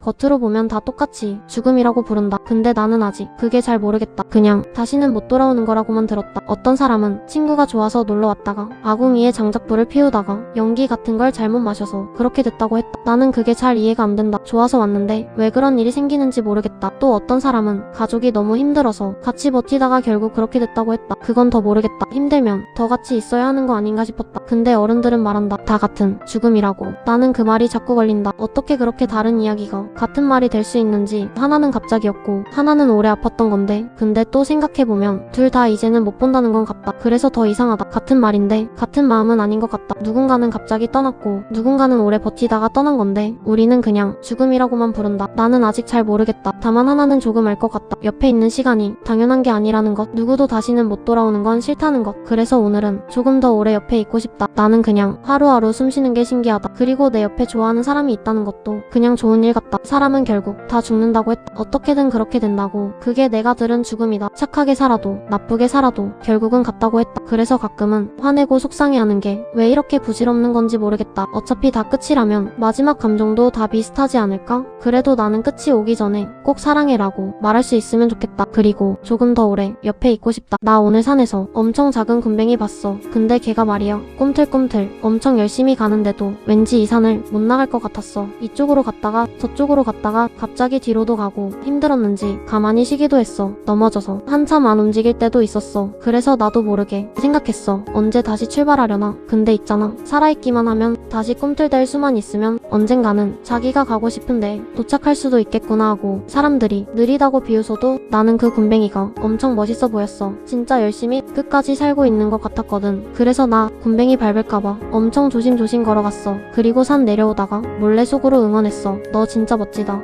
겉으로 보면 다 똑같이 죽음이라고 부른다. 근데 나는 아직 그게 잘 모르겠다. 그냥 다시는 못 돌아오는 거라고만 들었다. 어떤 사람은 친구가 좋아서 놀러 왔다가 아궁이에 장작불을 피우다가 연기 같은 걸 잘못 마셔서 그렇게 됐다고 했다. 나는 그게 잘 이해가 안 된다. 좋아서 왔는데 왜 그런 일이 생기는지 모르겠다. 또 어떤 사람은 가족이 너무 힘들어서 같이 버티다가 결국 그렇게 됐다고 했다. 그건 더 모르겠다. 힘들면 더 같이 있어야 하는 거 아닌가 싶었다. 근데 어른들은 말한다. 다 같은 죽음이라고. 나는 그 말이 자꾸 걸린다. 어떻게 그렇게 다른 이야기가 같은 말이 될 수 있는지. 하나는 갑자기였고 하나는 오래 아팠던 건데 근데 또 생각해보면 둘 다 이제는 못 본다는 건 같다. 그래서 더 이상하다. 같은 말인데 같은 마음은 아닌 것 같다. 누군가는 갑자기 떠났고 누군가는 오래 버티다가 떠난 건데 우리는 그냥 죽음이라고만 부른다. 나는 아직 잘 모르겠다. 다만 하나는 조금 알 것 같다. 옆에 있는 시간이 당연한 게 아니라는 것. 누구도 다시는 못 돌아오는 건 싫다는 것. 그래서 오늘은 조금 더 오래 옆에 있고 싶다. 나는 그냥 하루하루 숨쉬는 게 신기하다. 그리고 내 옆에 좋아하는 사람이 있다는 것도 그냥 좋은 일 같다. 사람은 결국 다 죽는다고 했다. 어떻게든 그렇게 된다고. 그게 내가 들은 죽음이다. 착하게 살아도 나쁘게 살아도 결국은 같다고 했다. 그래서 가끔은 화내고 속상해하는 게 왜 이렇게 부질없는 건지 모르겠다. 어차피 다 끝이라면 마지막 감정도 다 비슷하지 않을까? 그래도 나는 끝이 오기 전에 꼭 사랑해라고 말할 수 있으면 좋겠다. 그리고 조금 더 오래 옆에 있고 싶다. 나 오늘 산에서 엄청 작은 굼벵이 봤어. 근데 걔가 말이야 꿈틀꿈틀 엄청 열심히 가는데도 왠지 이 산을 못 나갈 것 같았어. 이쪽으로 갔다가 저쪽으로 갔다가 갑자기 뒤로도 가고 힘들었는지 가만히 쉬기도 했어. 넘어져서 한참 안 움직일 때도 있었어. 그래서 나도 모르게 생각했어. 언제 다시 출발하려나? 근데 있잖아. 살아있기만 하면 다시 꿈틀댈 수만 있으면 언젠가는 자기가 가고 싶은데 도착할 수도 있겠구나 하고 사람들이 느리다고 비웃어도 나는 그 굼벵이가 엄청 멋있어 보였어. 진짜 열심히 끝까지 살고 있는 것 같았거든. 그래서 나 굼벵이 밟을까봐 엄청 조심조심 걸어갔어. 그리고 산 내려오다가 몰래 속으로 응원했어. 너 진짜 멋지다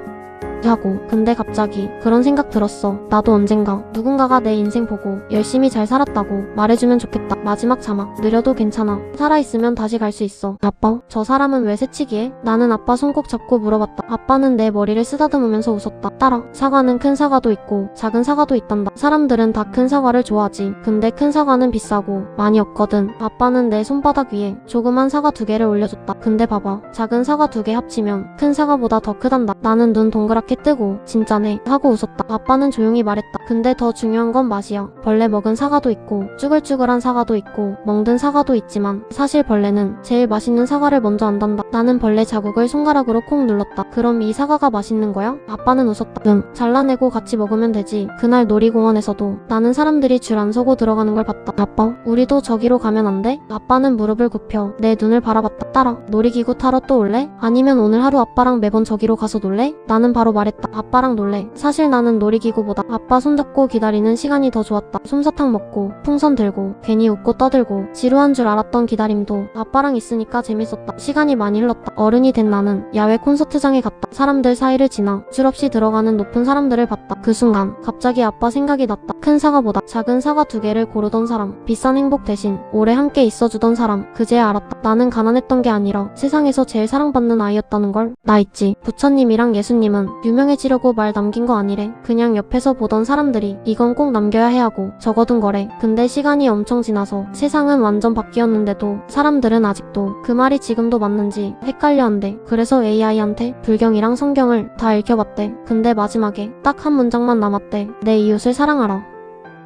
하고. 근데 갑자기 그런 생각 들었어. 나도 언젠가 누군가가 내 인생 보고 열심히 잘 살았다고 말해주면 좋겠다. 마지막 자막 느려도 괜찮아. 살아있으면 다시 갈 수 있어. 아빠? 저 사람은 왜 새치기해? 나는 아빠 손 꼭 잡고 물어봤다. 아빠는 내 머리를 쓰다듬으면서 웃었다. 딸아, 사과는 큰 사과도 있고 작은 사과도 있단다. 사람들은 다 큰 사과를 좋아하지. 근데 큰 사과는 비싸고 많이 없거든. 아빠는 내 손바닥 위에 조그만 사과 2개를 올려줬다. 근데 봐봐, 작은 사과 2개 합치면 큰 사과보다 더 크단다. 나는 눈 동그랗게 뜨고 진짜네 하고 웃었다. 아빠는 조용히 말했다. 근데 더 중요한 건 맛이야. 벌레 먹은 사과도 있고 쭈글쭈글한 사과도 있고 멍든 사과도 있지만 사실 벌레는 제일 맛있는 사과를 먼저 안단다. 나는 벌레 자국을 손가락으로 콕 눌렀다. 그럼 이 사과가 맛있는 거야? 아빠는 웃었다. 응, 잘라내고 같이 먹으면 되지. 그날 놀이공원에서도 나는 사람들이 줄 안 서고 들어가는 걸 봤다. 아빠, 우리도 저기로 가면 안 돼? 아빠는 무릎을 굽혀 내 눈을 바라봤다. 딸아, 놀이기구 타러 또 올래? 아니면 오늘 하루 아빠랑 매번 저기로 가서 놀래? 나는 바로 말했다. 아빠랑 놀래. 사실 나는 놀이기구보다 아빠 손잡고 기다리는 시간이 더 좋았다. 솜사탕 먹고 풍선 들고 괜히 웃고 떠들고 지루한 줄 알았던 기다림도 아빠랑 있으니까 재밌었다. 시간이 많이 흘렀다. 어른이 된 나는 야외 콘서트장에 갔다. 사람들 사이를 지나 줄없이 들어가는 높은 사람들을 봤다. 그 순간 갑자기 아빠 생각이 났다. 큰 사과보다 작은 사과 2개를 고르던 사람, 비싼 행복 대신 오래 함께 있어주던 사람. 그제야 알았다. 나는 가난했던 게 아니라 세상에서 제일 사랑받는 아이였다는 걸. 나 있지. 부처님이랑 예수님은 유명해지려고 말 남긴 거 아니래. 그냥 옆에서 보던 사람들이 이건 꼭 남겨야 해 하고 적어둔 거래. 근데 시간이 엄청 지나서 세상은 완전 바뀌었는데도 사람들은 아직도 그 말이 지금도 맞는지 헷갈려 한대. 그래서 AI한테 불경이랑 성경을 다 읽혀봤대. 근데 마지막에 딱 한 문장만 남았대. 내 이웃을 사랑하라.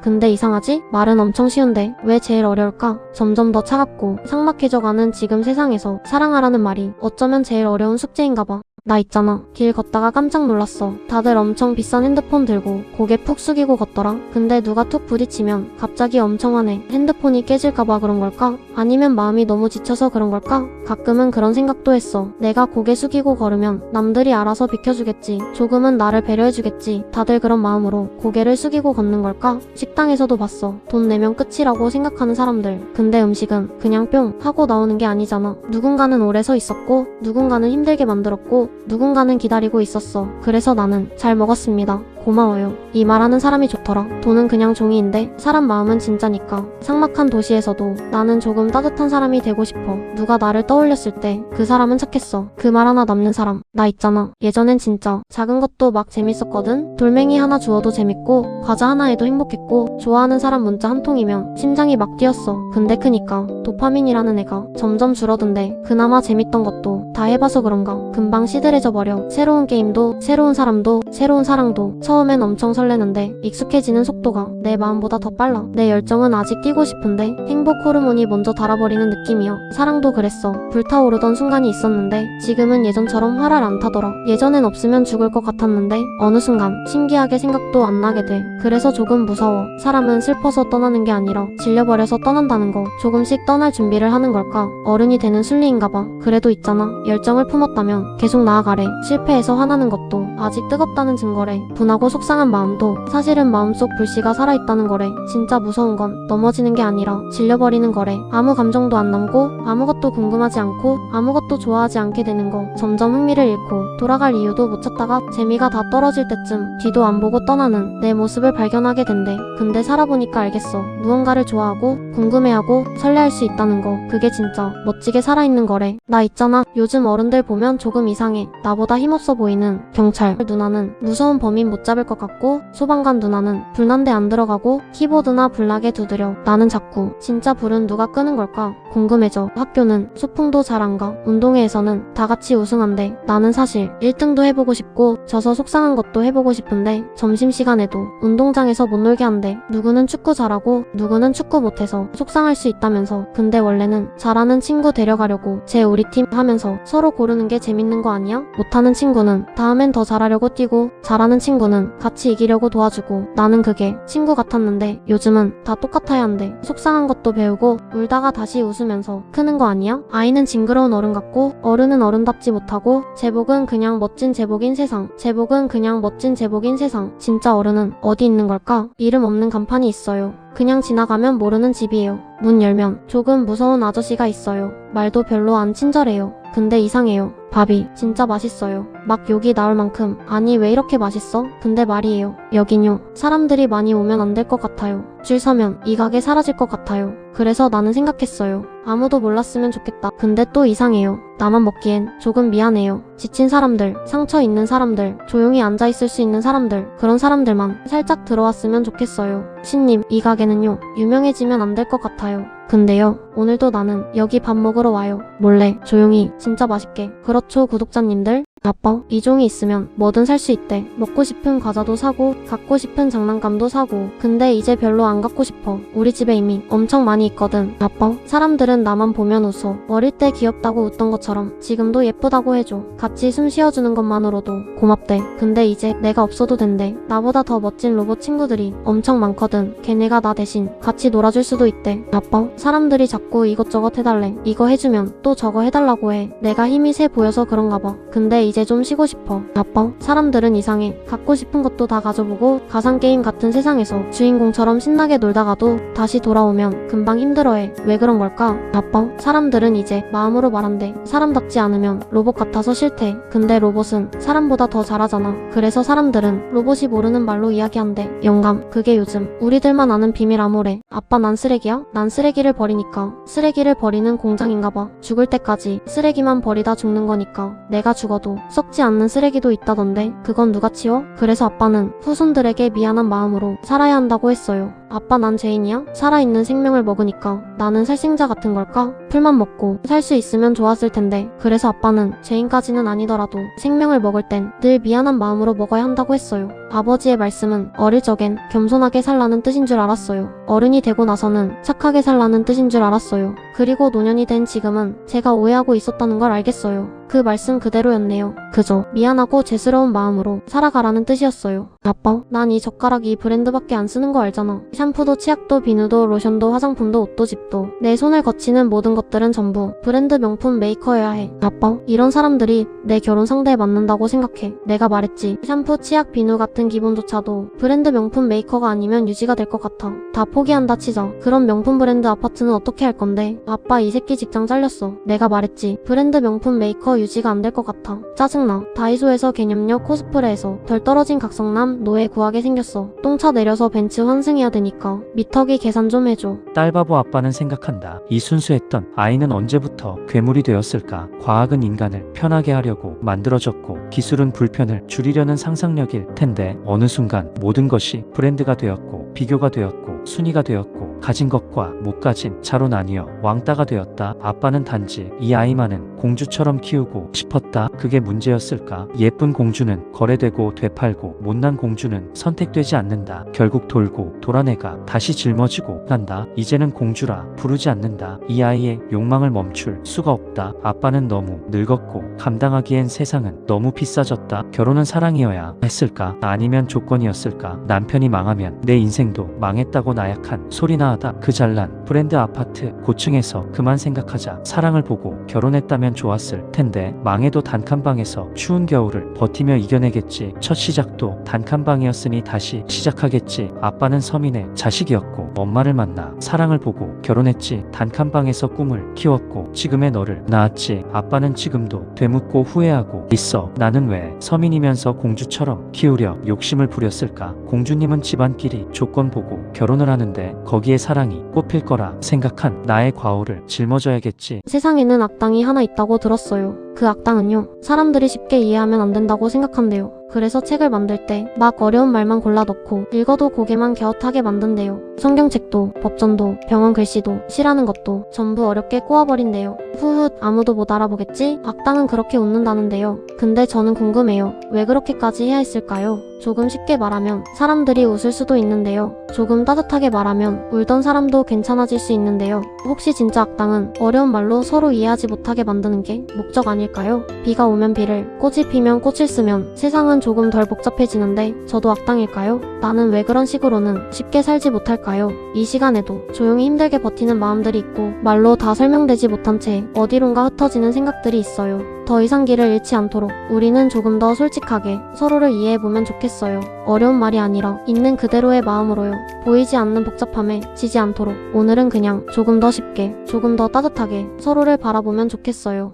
근데 이상하지? 말은 엄청 쉬운데 왜 제일 어려울까? 점점 더 차갑고 삭막해져가는 지금 세상에서 사랑하라는 말이 어쩌면 제일 어려운 숙제인가 봐. 나 있잖아. 길 걷다가 깜짝 놀랐어. 다들 엄청 비싼 핸드폰 들고 고개 푹 숙이고 걷더라. 근데 누가 툭 부딪히면 갑자기 엄청 화내. 핸드폰이 깨질까봐 그런 걸까? 아니면 마음이 너무 지쳐서 그런 걸까? 가끔은 그런 생각도 했어. 내가 고개 숙이고 걸으면 남들이 알아서 비켜주겠지. 조금은 나를 배려해주겠지. 다들 그런 마음으로 고개를 숙이고 걷는 걸까? 식당에서도 봤어. 돈 내면 끝이라고 생각하는 사람들. 근데 음식은 그냥 뿅 하고 나오는 게 아니잖아. 누군가는 오래 서 있었고 누군가는 힘들게 만들었고 누군가는 기다리고 있었어. 그래서 나는 잘 먹었습니다. 고마워요. 이 말하는 사람이 좋더라. 돈은 그냥 종이인데 사람 마음은 진짜니까. 삭막한 도시에서도 나는 조금 따뜻한 사람이 되고 싶어. 누가 나를 떠올렸을 때 그 사람은 착했어. 그 말 하나 남는 사람. 나 있잖아. 예전엔 진짜 작은 것도 막 재밌었거든. 돌멩이 하나 주워도 재밌고 과자 하나에도 행복했고 좋아하는 사람 문자 한 통이면 심장이 막 뛰었어. 근데 크니까 도파민이라는 애가 점점 줄어든데 그나마 재밌던 것도 다 해봐서 그런가 금방 시들해져 버려. 새로운 게임도 새로운 사람도 새로운 사랑도 처음엔 엄청 설레는데 익숙해지는 속도가 내 마음보다 더 빨라. 내 열정은 아직 뛰고 싶은데 행복 호르몬이 먼저 달아버리는 느낌이야. 사랑도 그랬어. 불타오르던 순간이 있었는데 지금은 예전처럼 화를 안 타더라. 예전엔 없으면 죽을 것 같았는데 어느 순간 신기하게 생각도 안 나게 돼. 그래서 조금 무서워. 사람은 슬퍼서 떠나는 게 아니라 질려버려서 떠난다는 거. 조금씩 떠날 준비를 하는 걸까? 어른이 되는 순리인가 봐. 그래도 있잖아. 열정을 품었다면 계속 나아가래. 실패해서 화나는 것도 아직 뜨겁다는 증거래. 분하고 속상한 마음도 사실은 마음속 불씨가 살아있다는 거래. 진짜 무서운 건 넘어지는 게 아니라 질려버리는 거래. 아무 감정도 안 남고 아무것도 궁금하지 않고 아무것도 좋아하지 않게 되는 거. 점점 흥미를 잃고 돌아갈 이유도 못 찾다가 재미가 다 떨어질 때쯤 뒤도 안 보고 떠나는 내 모습을 발견하게 된대. 근데 살아보니까 알겠어. 무언가를 좋아하고 궁금해하고 설레할 수 있다는 거. 그게 진짜 멋지게 살아있는 거래. 나 있잖아. 요즘 어른들 보면 조금 이상해. 나보다 힘없어 보이는 경찰 누나는 무서운 범인 못 잡을 것 같고 소방관 누나는 불난데 안 들어가고 키보드나 블락에 두드려. 나는 자꾸 진짜 불은 누가 끄는 걸까 궁금해져. 학교는 소풍도 잘 안 가. 운동회에서는 다 같이 우승한대. 나는 사실 1등도 해보고 싶고 져서 속상한 것도 해보고 싶은데 점심시간에도 운동장에서 못 놀게 한대. 누구는 축구 잘하고 누구는 축구 못해서 속상할 수 있다면서. 근데 원래는 잘하는 친구 데려가려고 쟤 우리 팀 하면서 서로 고르는 게 재밌는 거 아니야? 못하는 친구는 다음엔 더 잘하려고 뛰고 잘하는 친구는 같이 이기려고 도와주고. 나는 그게 친구 같았는데 요즘은 다 똑같아야 한대. 속상한 것도 배우고 울다가 다시 웃으면서 크는 거 아니야? 아이는 징그러운 어른 같고 어른은 어른답지 못하고 제복은 그냥 멋진 제복인 세상. 제복은 그냥 멋진 제복인 세상. 진짜 어른은 어디 있는 걸까? 이름 없는 간판이 있어요. 그냥 지나가면 모르는 집이에요. 문 열면 조금 무서운 아저씨가 있어요. 말도 별로 안 친절해요. 근데 이상해요. 밥이 진짜 맛있어요. 막 욕이 나올 만큼. 아니 왜 이렇게 맛있어? 근데 말이에요. 여긴요. 사람들이 많이 오면 안 될 것 같아요. 줄 서면 이 가게 사라질 것 같아요. 그래서 나는 생각했어요. 아무도 몰랐으면 좋겠다. 근데 또 이상해요. 나만 먹기엔 조금 미안해요. 지친 사람들, 상처 있는 사람들, 조용히 앉아있을 수 있는 사람들, 그런 사람들만 살짝 들어왔으면 좋겠어요. 신님, 이 가게는요, 유명해지면 안 될 것 같아요. 근데요, 오늘도 나는 여기 밥 먹으러 와요. 몰래, 조용히, 진짜 맛있게. 그렇죠, 구독자님들? 아빠, 이 종이 있으면 뭐든 살 수 있대. 먹고 싶은 과자도 사고 갖고 싶은 장난감도 사고. 근데 이제 별로 안 갖고 싶어. 우리 집에 이미 엄청 많이 있거든. 아빠, 사람들은 나만 보면 웃어. 어릴 때 귀엽다고 웃던 것처럼 지금도 예쁘다고 해줘. 같이 숨 쉬어주는 것만으로도 고맙대. 근데 이제 내가 없어도 된대. 나보다 더 멋진 로봇 친구들이 엄청 많거든. 걔네가 나 대신 같이 놀아줄 수도 있대. 아빠, 사람들이 자꾸 이것저것 해달래. 이거 해주면 또 저거 해달라고 해. 내가 힘이 세 보여서 그런가 봐. 근데 이제 좀 쉬고 싶어. 아빠, 사람들은 이상해. 갖고 싶은 것도 다 가져보고 가상게임 같은 세상에서 주인공처럼 신나게 놀다가도 다시 돌아오면 금방 힘들어해. 왜 그런 걸까? 아빠, 사람들은 이제 마음으로 말한대. 사람답지 않으면 로봇 같아서 싫대. 근데 로봇은 사람보다 더 잘하잖아. 그래서 사람들은 로봇이 모르는 말로 이야기한대. 영감, 그게 요즘 우리들만 아는 비밀 암호래. 아빠, 난 쓰레기야? 난 쓰레기를 버리니까. 쓰레기를 버리는 공장인가 봐. 죽을 때까지 쓰레기만 버리다 죽는 거니까. 내가 죽어도 썩지 않는 쓰레기도 있다던데 그건 누가 치워? 그래서 아빠는 후손들에게 미안한 마음으로 살아야 한다고 했어요. 아빠, 난 죄인이야? 살아있는 생명을 먹으니까 나는 살생자 같은 걸까? 풀만 먹고 살 수 있으면 좋았을 텐데. 그래서 아빠는 죄인까지는 아니더라도 생명을 먹을 땐 늘 미안한 마음으로 먹어야 한다고 했어요. 아버지의 말씀은 어릴 적엔 겸손하게 살라는 뜻인 줄 알았어요. 어른이 되고 나서는 착하게 살라는 뜻인 줄 알았어요. 그리고 노년이 된 지금은 제가 오해하고 있었다는 걸 알겠어요. 그 말씀 그대로였네요. 그저 미안하고 죄스러운 마음으로 살아가라는 뜻이었어요. 아빠, 난 이 젓가락 이 브랜드밖에 안 쓰는 거 알잖아. 샴푸도 치약도 비누도 로션도 화장품도 옷도 집도 내 손을 거치는 모든 것들은 전부 브랜드 명품 메이커여야 해. 아빠, 이런 사람들이 내 결혼 상대에 맞는다고 생각해. 내가 말했지. 샴푸, 치약, 비누 같은 기본조차도 브랜드 명품 메이커가 아니면 유지가 될 것 같아. 다 포기한다 치자. 그런 명품 브랜드 아파트는 어떻게 할 건데? 아빠, 이 새끼 직장 잘렸어. 내가 말했지. 브랜드 명품 메이커 더 유지가 안 될 것 같아. 짜증나. 다이소에서 개념력 코스프레에서 덜 떨어진 각성남 노예 구하게 생겼어. 똥차 내려서 벤츠 환승해야 되니까 미터기 계산 좀 해줘. 딸바보 아빠는 생각한다. 이 순수했던 아이는 언제부터 괴물이 되었을까? 과학은 인간을 편하게 하려고 만들어졌고 기술은 불편을 줄이려는 상상력일 텐데 어느 순간 모든 것이 브랜드가 되었고 비교가 되었고 순위가 되었고 가진 것과 못 가진 차로 나뉘어 왕따가 되었다. 아빠는 단지 이 아이만은 공주처럼 키우고 싶었다. 그게 문제였을까? 예쁜 공주는 거래되고 되팔고 못난 공주는 선택되지 않는다. 결국 돌고 돌아내가 다시 짊어지고 간다. 이제는 공주라 부르지 않는다. 이 아이의 욕망을 멈출 수가 없다. 아빠는 너무 늙었고 감당하기엔 세상은 너무 비싸졌다. 결혼은 사랑이어야 했을까? 아니면 조건이었을까? 남편이 망하면 내 인생도 망했다고 나약한 소리나 하다. 그 잘난 브랜드 아파트 고층에서 그만 생각하자. 사랑을 보고 결혼했다면 좋았을 텐데 망해도 단칸방에서 추운 겨울을 버티며 이겨내겠지. 첫 시작도 단칸방이었으니 다시 시작하겠지. 아빠는 서민의 자식이었고 엄마를 만나 사랑을 보고 결혼했지. 단칸방에서 꿈을 키웠고 지금의 너를 낳았지. 아빠는 지금도 되묻고 후회하고 있어. 나는 왜 서민이면서 공주처럼 키우려 욕심을 부렸을까? 공주님은 집안끼리 조건 보고 결혼을 하는데 거기에 사랑이 꼽힐 거라 생각한 나의 과오를 짊어져야겠지. 세상에는 악당이 하나 있다고 들었어요. 그 악당은요, 사람들이 쉽게 이해하면 안 된다고 생각한대요. 그래서 책을 만들 때 막 어려운 말만 골라 넣고 읽어도 고개만 갸웃하게 만든대요. 성경책도 법전도 병원 글씨도 시라는 것도 전부 어렵게 꼬아버린대요. 후훗 아무도 못 알아보겠지? 악당은 그렇게 웃는다는데요. 근데 저는 궁금해요. 왜 그렇게까지 해야 했을까요? 조금 쉽게 말하면 사람들이 웃을 수도 있는데요. 조금 따뜻하게 말하면 울던 사람도 괜찮아질 수 있는데요. 혹시 진짜 악당은 어려운 말로 서로 이해하지 못하게 만드는 게 목적 아닐까요? 비가 오면 비를, 꽃이 피면 꽃을 쓰면 세상은 조금 덜 복잡해지는데 저도 악당일까요? 나는 왜 그런 식으로는 쉽게 살지 못할까요? 이 시간에도 조용히 힘들게 버티는 마음들이 있고 말로 다 설명되지 못한 채 어디론가 흩어지는 생각들이 있어요. 더 이상 길을 잃지 않도록 우리는 조금 더 솔직하게 서로를 이해해보면 좋겠어요. 어려운 말이 아니라 있는 그대로의 마음으로요. 보이지 않는 복잡함에 지지 않도록 오늘은 그냥 조금 더 쉽게, 조금 더 따뜻하게 서로를 바라보면 좋겠어요.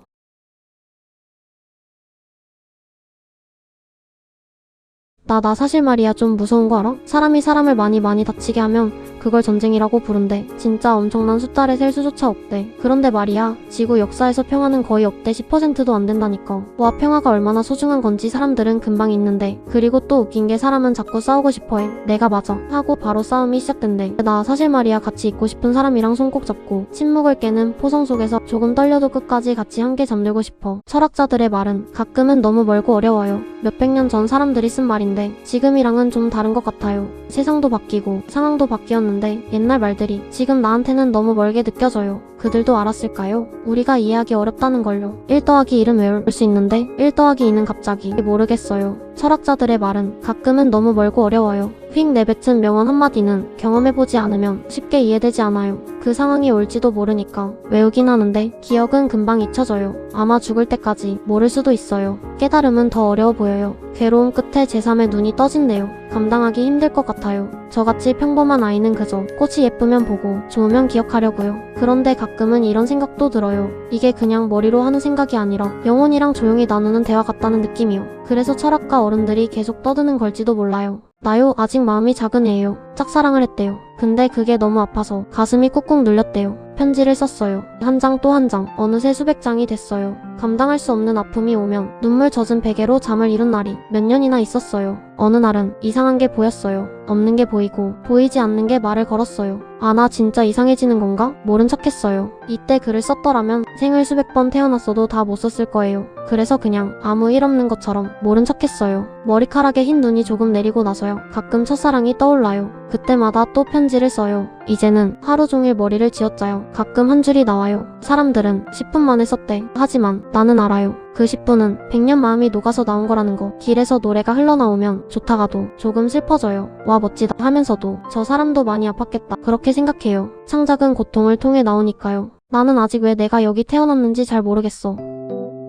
나 사실 말이야 좀 무서운 거 알아? 사람이 사람을 많이 다치게 하면 그걸 전쟁이라고 부른대. 진짜 엄청난 숫자를 셀 수조차 없대. 그런데 말이야, 지구 역사에서 평화는 거의 없대. 10%도 안 된다니까. 와, 평화가 얼마나 소중한 건지 사람들은 금방 잊는데. 그리고 또 웃긴 게 사람은 자꾸 싸우고 싶어해. 내가 맞아 하고 바로 싸움이 시작된대. 나 사실 말이야 같이 있고 싶은 사람이랑 손 꼭 잡고 침묵을 깨는 포성 속에서 조금 떨려도 끝까지 같이 함께 잠들고 싶어. 철학자들의 말은 가끔은 너무 멀고 어려워요. 몇백 년 전 사람들이 쓴 말인데 지금이랑은 좀 다른 것 같아요. 세상도 바뀌고 상황도 바뀌었는데 옛날 말들이 지금 나한테는 너무 멀게 느껴져요. 그들도 알았을까요? 우리가 이해하기 어렵다는 걸요. 1 더하기 1은 외울 수 있는데 1 더하기 2는 갑자기 모르겠어요. 철학자들의 말은 가끔은 너무 멀고 어려워요. 휙 내뱉은 명언 한마디는 경험해보지 않으면 쉽게 이해되지 않아요. 그 상황이 올지도 모르니까 외우긴 하는데 기억은 금방 잊혀져요. 아마 죽을 때까지 모를 수도 있어요. 깨달음은 더 어려워 보여요. 괴로움 끝에 제3의 눈이 떠진대요. 감당하기 힘들 것 같아요. 저같이 평범한 아이는 그저 꽃이 예쁘면 보고 좋으면 기억하려고요. 그런데 가끔은 이런 생각도 들어요. 이게 그냥 머리로 하는 생각이 아니라 영혼이랑 조용히 나누는 대화 같다는 느낌이요. 그래서 철학가 어른들이 계속 떠드는 걸지도 몰라요. 나요, 아직 마음이 작은 애예요. 짝사랑을 했대요. 근데 그게 너무 아파서 가슴이 꾹꾹 눌렸대요. 편지를 썼어요. 한 장 또 한 장, 어느새 수백 장이 됐어요. 감당할 수 없는 아픔이 오면 눈물 젖은 베개로 잠을 이룬 날이 몇 년이나 있었어요. 어느 날은 이상한 게 보였어요. 없는 게 보이고 보이지 않는 게 말을 걸었어요. 아, 나 진짜 이상해지는 건가? 모른 척했어요. 이때 글을 썼더라면 생을 수백 번 태어났어도 다 못 썼을 거예요. 그래서 그냥 아무 일 없는 것처럼 모른 척했어요. 머리카락에 흰 눈이 조금 내리고 나서요. 가끔 첫사랑이 떠올라요. 그때마다 또 편지를 써요. 이제는 하루 종일 머리를 쥐어짜요. 가끔 한 줄이 나와요. 사람들은 10분 만에 썼대. 하지만 나는 알아요. 그 10분은 100년 마음이 녹아서 나온 거라는 거. 길에서 노래가 흘러나오면 좋다가도 조금 슬퍼져요. 와, 멋지다 하면서도 저 사람도 많이 아팠겠다. 그렇게 생각해요. 창작은 고통을 통해 나오니까요. 나는 아직 왜 내가 여기 태어났는지 잘 모르겠어.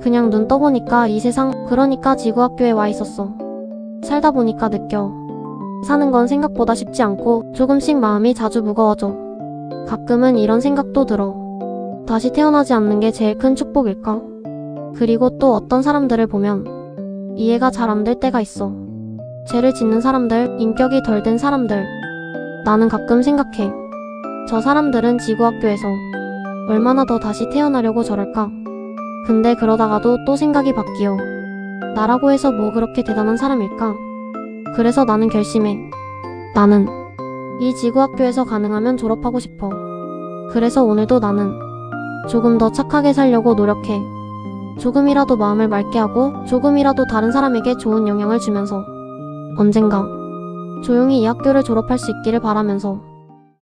그냥 눈 떠보니까 이 세상, 그러니까 지구학교에 와 있었어. 살다 보니까 느껴. 사는 건 생각보다 쉽지 않고 조금씩 마음이 자주 무거워져. 가끔은 이런 생각도 들어. 다시 태어나지 않는 게 제일 큰 축복일까? 그리고 또 어떤 사람들을 보면 이해가 잘 안 될 때가 있어. 죄를 짓는 사람들, 인격이 덜 된 사람들. 나는 가끔 생각해. 저 사람들은 지구학교에서 얼마나 더 다시 태어나려고 저럴까? 근데 그러다가도 또 생각이 바뀌어. 나라고 해서 뭐 그렇게 대단한 사람일까? 그래서 나는 결심해. 나는 이 지구학교에서 가능하면 졸업하고 싶어. 그래서 오늘도 나는 조금 더 착하게 살려고 노력해. 조금이라도 마음을 맑게 하고 조금이라도 다른 사람에게 좋은 영향을 주면서 언젠가 조용히 이 학교를 졸업할 수 있기를 바라면서.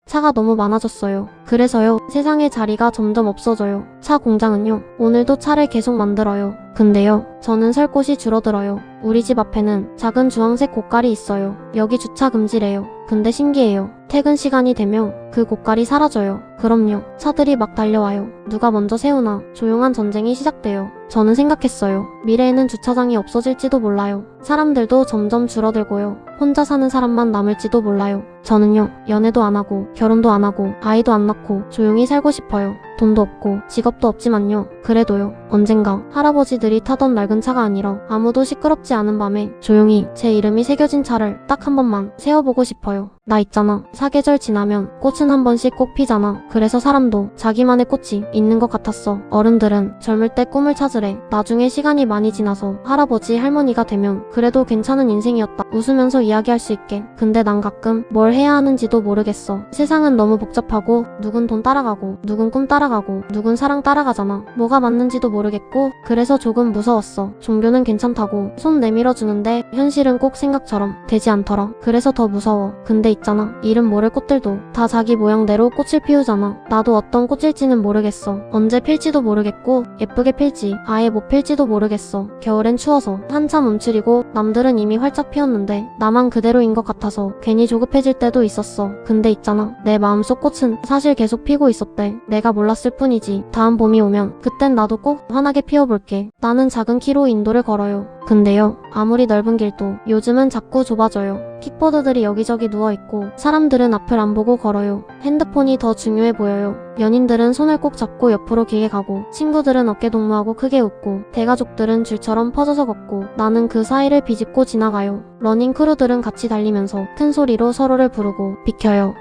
차가 너무 많아졌어요. 그래서요, 세상에 자리가 점점 없어져요. 차 공장은요, 오늘도 차를 계속 만들어요. 근데요, 저는 설 곳이 줄어들어요. 우리 집 앞에는 작은 주황색 고깔이 있어요. 여기 주차 금지래요. 근데 신기해요. 퇴근 시간이 되면 그 고깔이 사라져요. 그럼요, 차들이 막 달려와요. 누가 먼저 세우나 조용한 전쟁이 시작돼요. 저는 생각했어요. 미래에는 주차장이 없어질지도 몰라요. 사람들도 점점 줄어들고요. 혼자 사는 사람만 남을지도 몰라요. 저는요, 연애도 안 하고 결혼도 안 하고 아이도 안 낳고 조용히 살고 싶어요. 돈도 없고 직업도 없지만요. 그래도요, 언젠가 할아버지들이 타던 낡은 차가 아니라 아무도 시끄럽지 않은 밤에 조용히 제 이름이 새겨진 차를 딱 한 번만 세워보고 싶어요. 나 있잖아. 사계절 지나면 꽃은 한 번씩 꼭 피잖아. 그래서 사람도 자기만의 꽃이 있는 것 같았어. 어른들은 젊을 때 꿈을 찾으래. 나중에 시간이 많이 지나서 할아버지 할머니가 되면 그래도 괜찮은 인생이었다. 웃으면서 이야기할 수 있게. 근데 난 가끔 뭘 해야 하는지도 모르겠어. 세상은 너무 복잡하고 누군 돈 따라가고 누군 꿈 따라가고 누군 사랑 따라가잖아. 뭐가 맞는지도 모르겠고 그래서 조금 무서웠어. 종교는 괜찮다고 손 내밀어 주는데 현실은 꼭 생각처럼 되지 않더라. 그래서 더 무서워. 근데 있잖아. 이름 모를 꽃들도 다 자기 모양대로 꽃을 피우잖아. 나도 어떤 꽃일지는 모르겠어. 언제 필지도 모르겠고 예쁘게 필지 아예 못 필지도 모르겠어. 겨울엔 추워서 한참 움츠리고 남들은 이미 활짝 피었는데 나만 그대로인 것 같아서 괜히 조급해질 때도 있었어. 근데 있잖아. 내 마음속 꽃은 사실 계속 피고 있었대. 내가 몰랐을 뿐이지. 다음 봄이 오면 그땐 나도 꼭 환하게 피워볼게. 나는 작은 키로 인도를 걸어요. 근데요, 아무리 넓은 길도 요즘은 자꾸 좁아져요. 킥보드들이 여기저기 누워있고 사람들은 앞을 안 보고 걸어요. 핸드폰이 더 중요해 보여요. 연인들은 손을 꼭 잡고 옆으로 길게 가고 친구들은 어깨 동무하고 크게 웃고 대가족들은 줄처럼 퍼져서 걷고 나는 그 사이를 비집고 지나가요. 러닝 크루들은 같이 달리면서 큰 소리로 서로를 부르고 비켜요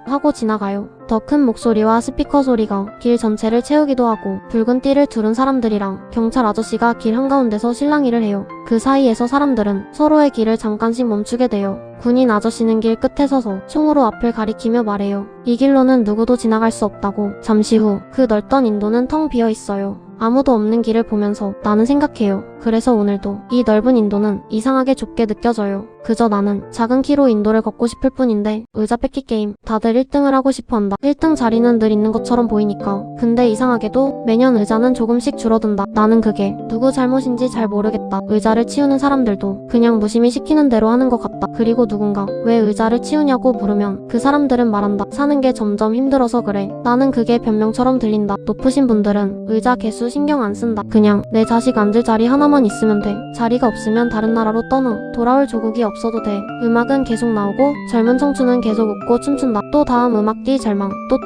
하고 지나가요. 더 큰 목소리와 스피커 소리가 길 전체를 채우기도 하고 붉은 띠를 두른 사람들이랑 경찰 아저씨가 길 한가운데서 실랑이를 해요. 그 사이에서 사람들은 서로의 길을 잠깐씩 멈추게 돼요. 군인 아저씨는 길 끝에 서서 총으로 앞을 가리키며 말해요. 이 길로는 누구도 지나갈 수 없다고. 잠시 후 그 넓던 인도는 텅 비어 있어요. 아무도 없는 길을 보면서 나는 생각해요. 그래서 오늘도 이 넓은 인도는 이상하게 좁게 느껴져요. 그저 나는 작은 키로 인도를 걷고 싶을 뿐인데 의자 뺏기 게임 다들 1등을 하고 싶어 한다. 1등 자리는 늘 있는 것처럼 보이니까. 근데 이상하게도 매년 의자는 조금씩 줄어든다. 나는 그게 누구 잘못인지 잘 모르겠다. 의자를 치우는 사람들도 그냥 무심히 시키는 대로 하는 것 같다. 그리고 누군가 왜 의자를 치우냐고 물으면 그 사람들은 말한다. 사는 게 점점 힘들어서 그래. 나는 그게 변명처럼 들린다. 높으신 분들은 의자 개수 신경 안 쓴다. 그냥 내 자식 앉을 자리 하나만 있으면 돼. 자리가 없으면 다른 나라로 떠나. 돌아올 조국이 없어도 돼. 음악은 계속 나오고 젊은 청춘은 계속 웃고 춤춘다. 또 다음 음악 뒤 절망. 또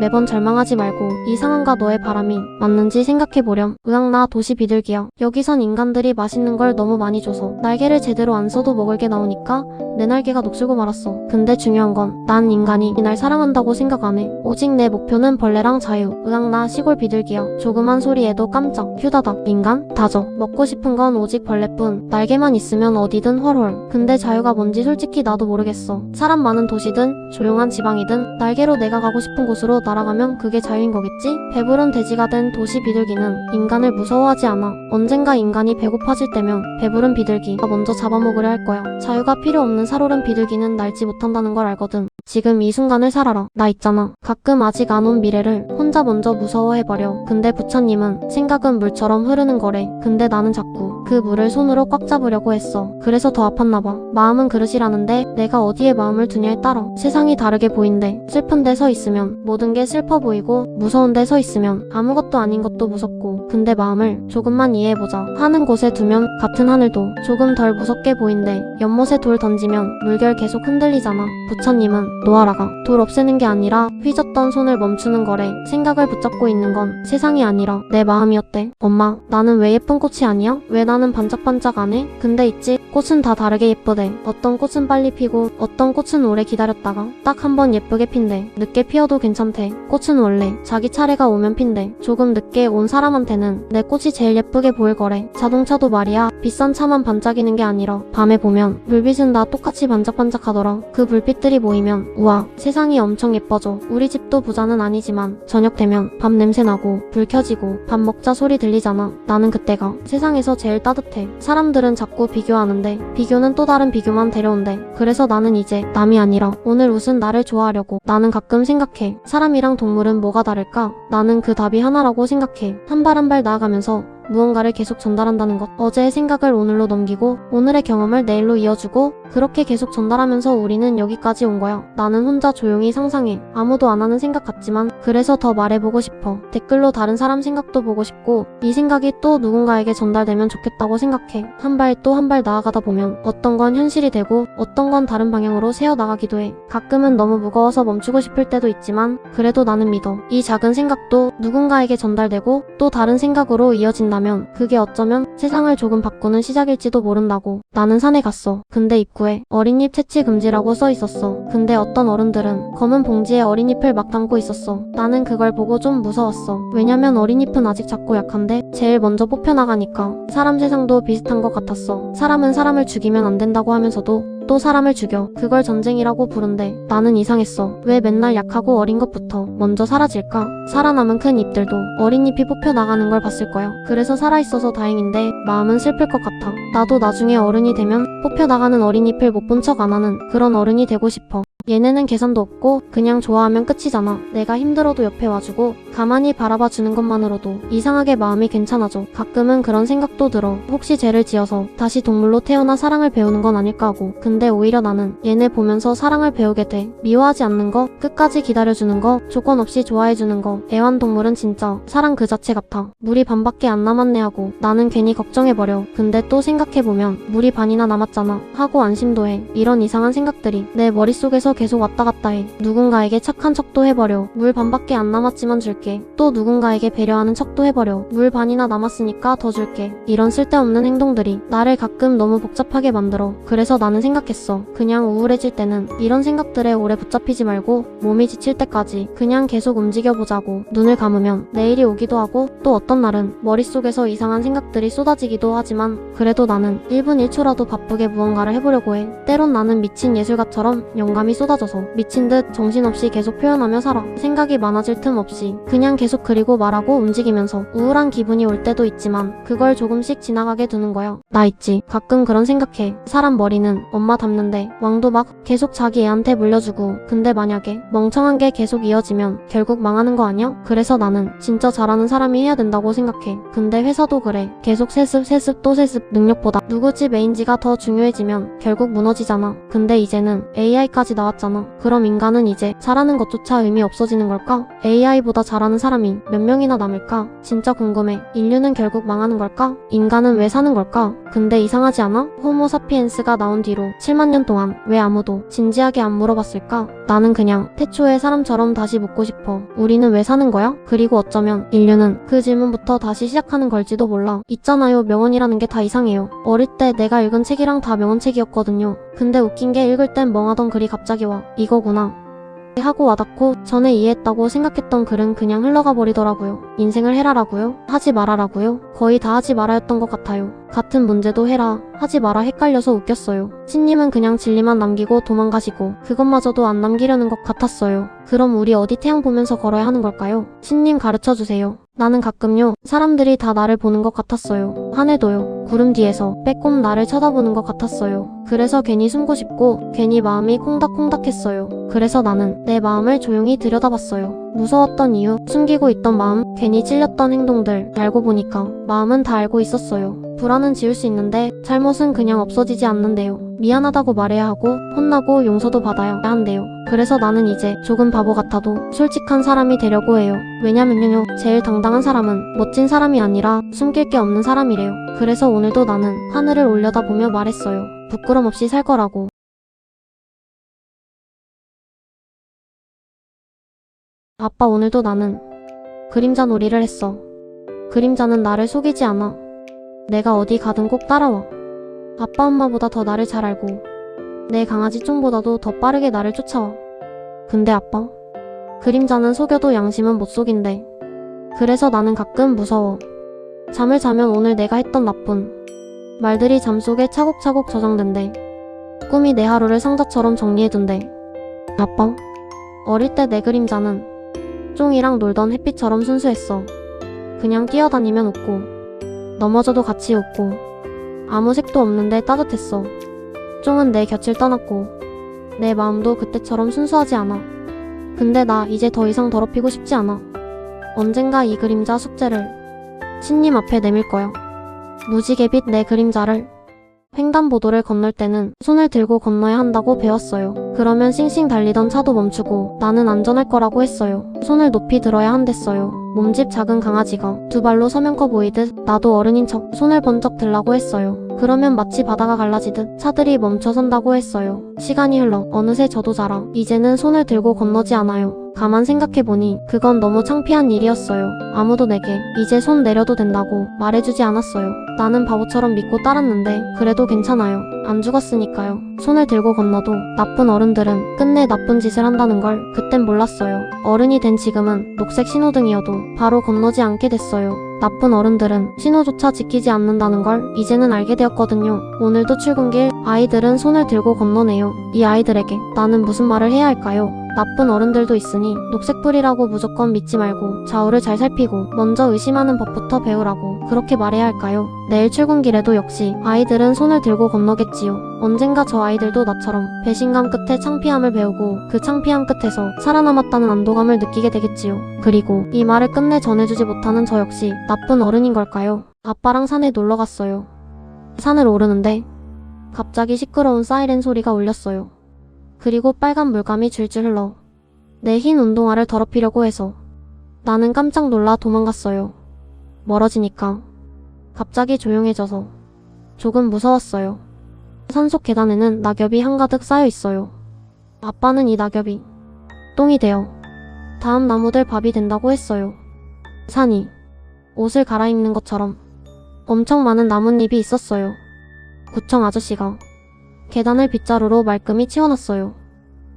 매번 절망하지 말고 이 상황과 너의 바람이 맞는지 생각해보렴. 으악나 도시 비둘기야. 여기선 인간들이 맛있는 걸 너무 많이 줘서 날개를 제대로 안 써도 먹을 게 나오니까 내 날개가 녹슬고 말았어. 근데 중요한 건 난 인간이 날 사랑한다고 생각 안 해. 오직 내 목표는 벌레랑 자유. 으악나 시골 비둘기야. 조그만 소리에도 깜짝. 휴다닥. 인간? 다져. 먹고 싶은 건 오직 벌레뿐. 날개만 있으면 어디든 헐헐. 근데 자유가 뭔지 솔직히 나도 모르겠어. 사람 많은 도시든 조용한 지방이든 날개로 내가 가고 싶은 곳으로 날아가면 그게 자유인 거겠지? 배부른 돼지가 된 도시 비둘기는 인간을 무서워하지 않아. 언젠가 인간이 배고파질 때면 배부른 비둘기가 먼저 잡아먹으려 할 거야. 자유가 필요 없는 살오른 비둘기는 날지 못한다는 걸 알거든. 지금 이 순간을 살아라. 나 있잖아. 가끔 아직 안 온 미래를 혼자 먼저 무서워해버려. 근데 부처님은 생각은 물처럼 흐르는 거래. 근데 나는 자꾸 그 물을 손으로 꽉 잡으려고 했어. 그래서 더 아팠나봐. 마음은 그릇이라는데 내가 어디에 마음을 두냐에 따라 세상이 다르게 보인대. 슬픈 데 서 있으면 모든 게 슬퍼 보이고 무서운 데 서 있으면 아무것도 아닌 것도 무섭고 근데 마음을 조금만 이해해보자 하는 곳에 두면 같은 하늘도 조금 덜 무섭게 보인대. 연못에 돌 던지면 물결 계속 흔들리잖아. 부처님은 노아라가 돌 없애는 게 아니라 휘젓던 손을 멈추는 거래. 생각을 붙잡고 있는 건 세상이 아니라 내 마음이었대. 엄마, 나는 왜 예쁜 꽃이 아니야? 왜 나는 반짝반짝 안 해? 근데 있지, 꽃은 다 다르게 예쁘대. 어떤 꽃은 빨리 피고 어떤 꽃은 오래 기다렸다가 딱 한 번 예쁘게 핀대. 늦게 피어도 괜찮대. 꽃은 원래 자기 차례가 오면 핀대. 조금 늦게 온 사람한테는 내 꽃이 제일 예쁘게 보일 거래. 자동차도 말이야, 비싼 차만 반짝이는 게 아니라 밤에 보면 불빛은 다 똑같이 반짝반짝하더라. 그 불빛들이 모이면 우와, 세상이 엄청 예뻐져. 우리 집도 부자는 아니지만 저녁 되면 밥 냄새 나고 불 켜지고 밥 먹자 소리 들리잖아. 나는 그때가 세상에서 제일 따뜻해. 사람들은 자꾸 비교하는데 비교는 또 다른 비교만 데려온대. 그래서 나는 이제 남이 아니라 오늘 웃은 나를 좋아하려고. 나는 가끔 생각해. 사람이랑 동물은 뭐가 다를까? 나는 그 답이 하나라고 생각해. 한 발 한 발 나아가면서 무언가를 계속 전달한다는 것. 어제의 생각을 오늘로 넘기고 오늘의 경험을 내일로 이어주고 그렇게 계속 전달하면서 우리는 여기까지 온 거야. 나는 혼자 조용히 상상해. 아무도 안 하는 생각 같지만 그래서 더 말해보고 싶어. 댓글로 다른 사람 생각도 보고 싶고 이 생각이 또 누군가에게 전달되면 좋겠다고 생각해. 한 발 또 한 발 나아가다 보면 어떤 건 현실이 되고 어떤 건 다른 방향으로 새어나가기도 해. 가끔은 너무 무거워서 멈추고 싶을 때도 있지만 그래도 나는 믿어. 이 작은 생각도 누군가에게 전달되고 또 다른 생각으로 이어진다. 라면 그게 어쩌면 세상을 조금 바꾸는 시작일지도 모른다고. 나는 산에 갔어. 근데 입구에 어린잎 채취 금지라고 써 있었어. 근데 어떤 어른들은 검은 봉지에 어린잎을 막 담고 있었어. 나는 그걸 보고 좀 무서웠어. 왜냐면 어린잎은 아직 작고 약한데 제일 먼저 뽑혀나가니까. 사람 세상도 비슷한 것 같았어. 사람은 사람을 죽이면 안 된다고 하면서도 또 사람을 죽여. 그걸 전쟁이라고 부른대. 나는 이상했어. 왜 맨날 약하고 어린 것부터 먼저 사라질까? 살아남은 큰 잎들도 어린 잎이 뽑혀나가는 걸 봤을 거야. 그래서 살아있어서 다행인데 마음은 슬플 것 같아. 나도 나중에 어른이 되면 뽑혀나가는 어린 잎을 못 본 척 안 하는 그런 어른이 되고 싶어. 얘네는 계산도 없고 그냥 좋아하면 끝이잖아. 내가 힘들어도 옆에 와주고 가만히 바라봐 주는 것만으로도 이상하게 마음이 괜찮아져. 가끔은 그런 생각도 들어. 혹시 죄를 지어서 다시 동물로 태어나 사랑을 배우는 건 아닐까 하고. 근데 오히려 나는 얘네 보면서 사랑을 배우게 돼. 미워하지 않는 거, 끝까지 기다려주는 거, 조건 없이 좋아해주는 거. 애완동물은 진짜 사랑 그 자체 같아. 물이 반밖에 안 남았네 하고 나는 괜히 걱정해버려. 근데 또 생각해보면 물이 반이나 남았잖아 하고 안심도 해. 이런 이상한 생각들이 내 머릿속에서 계속 왔다 갔다 해. 누군가에게 착한 척도 해버려. 물 반밖에 안 남았지만 줄게. 또 누군가에게 배려하는 척도 해버려. 물 반이나 남았으니까 더 줄게. 이런 쓸데없는 행동들이 나를 가끔 너무 복잡하게 만들어. 그래서 나는 생각했어. 그냥 우울해질 때는 이런 생각들에 오래 붙잡히지 말고 몸이 지칠 때까지 그냥 계속 움직여보자고. 눈을 감으면 내일이 오기도 하고 또 어떤 날은 머릿속에서 이상한 생각들이 쏟아지기도 하지만 그래도 나는 1분 1초라도 바쁘게 무언가를 해보려고 해. 때론 나는 미친 예술가처럼 영감이 쏟아져서 미친 듯 정신없이 계속 표현하며 살아. 생각이 많아질 틈 없이 그냥 계속 그리고 말하고 움직이면서 우울한 기분이 올 때도 있지만 그걸 조금씩 지나가게 두는 거야. 나 있지. 가끔 그런 생각해. 사람 머리는 엄마 닮는데 왕도 막 계속 자기 애한테 물려주고 근데 만약에 멍청한 게 계속 이어지면 결국 망하는 거 아니야? 그래서 나는 진짜 잘하는 사람이 해야 된다고 생각해. 근데 회사도 그래. 계속 세습 또 세습. 능력보다 누구 집 애인지가 더 중요해지면 결국 무너지잖아. 근데 이제는 AI까지 나왔잖아. 그럼 인간은 이제 잘하는 것조차 의미 없어지는 걸까? AI보다 잘하는 사람이 몇 명이나 남을까? 진짜 궁금해. 인류는 결국 망하는 걸까? 인간은 왜 사는 걸까? 근데 이상하지 않아? 호모 사피엔스가 나온 뒤로 7만 년 동안 왜 아무도 진지하게 안 물어봤을까? 나는 그냥 태초의 사람처럼 다시 묻고 싶어. 우리는 왜 사는 거야? 그리고 어쩌면 인류는 그 질문부터 다시 시작하는 걸지도 몰라. 있잖아요. 명언이라는 게 다 이상해요. 어릴 때 내가 읽은 책이랑 다 명언책이었거든요. 근데 웃긴 게 읽을 땐 멍하던 글이 갑자기 와. 이거구나 하고 와닿고 전에 이해했다고 생각했던 글은 그냥 흘러가 버리더라고요. 인생을 해라라고요? 하지 말아라고요? 거의 다 하지 말아였던 것 같아요. 같은 문제도 해라, 하지 마라 헷갈려서 웃겼어요. 신님은 그냥 진리만 남기고 도망가시고 그것마저도 안 남기려는 것 같았어요. 그럼 우리 어디 태양 보면서 걸어야 하는 걸까요? 신님 가르쳐주세요. 나는 가끔요, 사람들이 다 나를 보는 것 같았어요. 하늘도요, 구름 뒤에서 빼꼼 나를 쳐다보는 것 같았어요. 그래서 괜히 숨고 싶고 괜히 마음이 콩닥콩닥했어요. 그래서 나는 내 마음을 조용히 들여다봤어요. 무서웠던 이유, 숨기고 있던 마음, 괜히 찔렸던 행동들, 알고 보니까 마음은 다 알고 있었어요. 불안은 지울 수 있는데 잘못은 그냥 없어지지 않는데요. 미안하다고 말해야 하고 혼나고 용서도 받아야 한대요. 그래서 나는 이제 조금 바보 같아도 솔직한 사람이 되려고 해요. 왜냐면요, 제일 당당한 사람은 멋진 사람이 아니라 숨길 게 없는 사람이래요. 그래서 오늘도 나는 하늘을 올려다보며 말했어요. 부끄럼 없이 살 거라고. 아빠, 오늘도 나는 그림자 놀이를 했어. 그림자는 나를 속이지 않아. 내가 어디 가든 꼭 따라와. 아빠 엄마보다 더 나를 잘 알고 내 강아지 쫑보다도 더 빠르게 나를 쫓아와. 근데 아빠, 그림자는 속여도 양심은 못 속인대. 그래서 나는 가끔 무서워. 잠을 자면 오늘 내가 했던 나쁜 말들이 잠속에 차곡차곡 저장된대. 꿈이 내 하루를 상자처럼 정리해둔대. 아빠, 어릴 때 내 그림자는 쫑이랑 놀던 햇빛처럼 순수했어. 그냥 뛰어다니면 웃고 넘어져도 같이 웃고 아무 색도 없는데 따뜻했어. 쫑은 내 곁을 떠났고 내 마음도 그때처럼 순수하지 않아. 근데 나 이제 더 이상 더럽히고 싶지 않아. 언젠가 이 그림자 숙제를 신님 앞에 내밀 거야. 무지개빛 내 그림자를. 횡단보도를 건널 때는 손을 들고 건너야 한다고 배웠어요. 그러면 싱싱 달리던 차도 멈추고 나는 안전할 거라고 했어요. 손을 높이 들어야 한댔어요. 몸집 작은 강아지가 두 발로 서면 커 보이듯 나도 어른인 척 손을 번쩍 들라고 했어요. 그러면 마치 바다가 갈라지듯 차들이 멈춰선다고 했어요. 시간이 흘러 어느새 저도 자라 이제는 손을 들고 건너지 않아요. 가만 생각해보니 그건 너무 창피한 일이었어요. 아무도 내게 이제 손 내려도 된다고 말해주지 않았어요. 나는 바보처럼 믿고 따랐는데 그래도 괜찮아요. 안 죽었으니까요. 손을 들고 건너도 나쁜 어른들은 끝내 나쁜 짓을 한다는 걸 그땐 몰랐어요. 어른이 된 지금은 녹색 신호등이어도 바로 건너지 않게 됐어요. 나쁜 어른들은 신호조차 지키지 않는다는 걸 이제는 알게 되었거든요. 오늘도 출근길 아이들은 손을 들고 건너네요. 이 아이들에게 나는 무슨 말을 해야 할까요? 나쁜 어른들도 있으니 녹색불이라고 무조건 믿지 말고 좌우를 잘 살피고 먼저 의심하는 법부터 배우라고 그렇게 말해야 할까요? 내일 출근길에도 역시 아이들은 손을 들고 건너겠지요. 언젠가 저 아이들도 나처럼 배신감 끝에 창피함을 배우고 그 창피함 끝에서 살아남았다는 안도감을 느끼게 되겠지요. 그리고 이 말을 끝내 전해주지 못하는 저 역시 나쁜 어른인 걸까요? 아빠랑 산에 놀러 갔어요. 산을 오르는데 갑자기 시끄러운 사이렌 소리가 울렸어요. 그리고 빨간 물감이 줄줄 흘러 내 흰 운동화를 더럽히려고 해서 나는 깜짝 놀라 도망갔어요. 멀어지니까 갑자기 조용해져서 조금 무서웠어요. 산속 계단에는 낙엽이 한가득 쌓여 있어요. 아빠는 이 낙엽이 똥이 되어 다음 나무들 밥이 된다고 했어요. 산이 옷을 갈아입는 것처럼 엄청 많은 나뭇잎이 있었어요. 구청 아저씨가 계단을 빗자루로 말끔히 치워놨어요.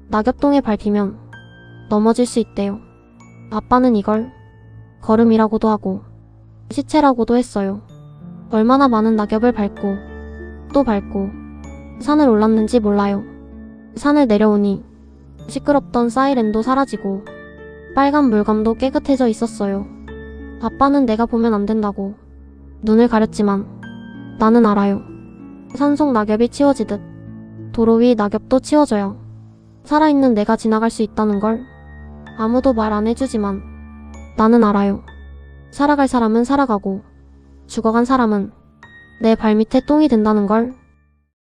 낙엽똥에 밟히면 넘어질 수 있대요. 아빠는 이걸 걸음이라고도 하고 시체라고도 했어요. 얼마나 많은 낙엽을 밟고 또 밟고 산을 올랐는지 몰라요. 산을 내려오니 시끄럽던 사이렌도 사라지고 빨간 물감도 깨끗해져 있었어요. 아빠는 내가 보면 안 된다고 눈을 가렸지만 나는 알아요. 산속 낙엽이 치워지듯 도로 위 낙엽도 치워져야 살아있는 내가 지나갈 수 있다는 걸 아무도 말 안 해주지만 나는 알아요. 살아갈 사람은 살아가고 죽어간 사람은 내 발밑에 똥이 된다는 걸.